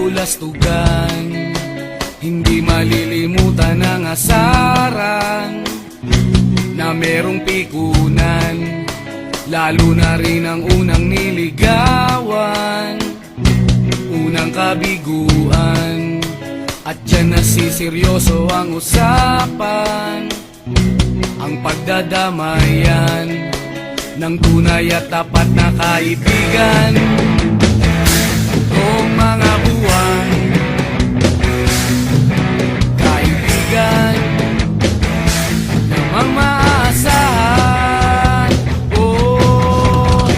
lulastugan, hindi malilimutan ang asaran na merong pikunan, lalo na rin ang unang niligawan, unang kabiguan. At dyan nasiseryoso ang usapan, ang pagdadamayan ng tunay at tapat na kaibigan. Tatlong mga buwan, kaibigan namang maaasahan. Oh,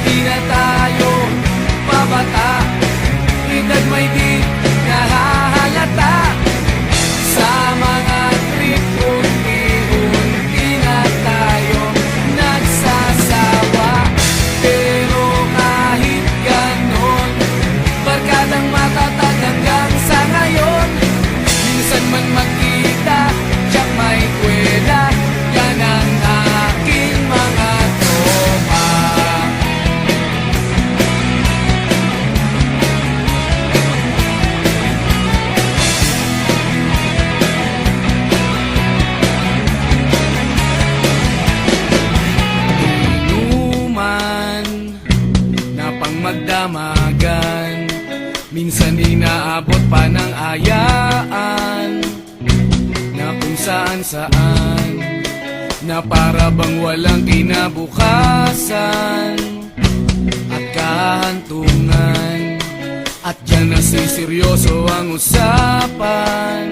di na tayo pabata, edad may di nahahalata. Sa mga trip unti-unti na tayo nagsasawa. Pero kahit ganon, barkadang matatag hanggang sa ngayon. Minsan man magkita, tiyak may kwela, yan ang aking mga tropa. Inuman na pang magdamagan, minsan inaabot pa ng ayaan, na kung saan-saan, na para bang walang kinabukasan at kahantungan. At dyan nasiseryoso ang usapan,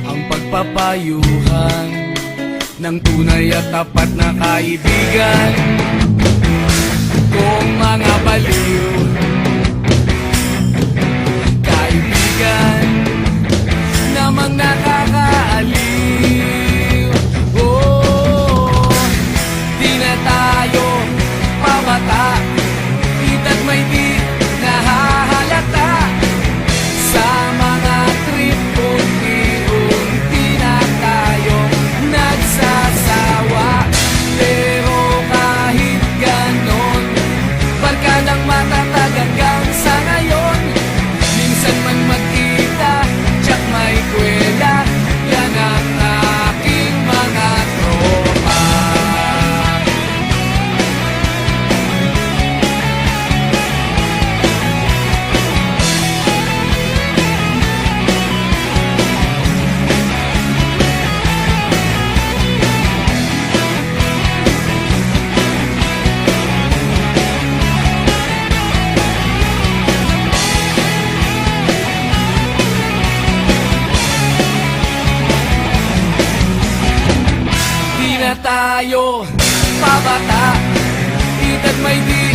ang pagpapayuhan ng tunay at tapat na kaibigan. Kung mga baliw, kaibigan namang nakakaaliw. Oh, di na tayo pabata, edad may di nahahalata. Sa mga trip unti-unti na tayo nagsasawa. Pero kahit ganon, barkadang matatag hanggang sa ngayon. Minsan man magkita, tiyak may kwela, yan ang aking mga tropa. Di na tayo pabata, edad may di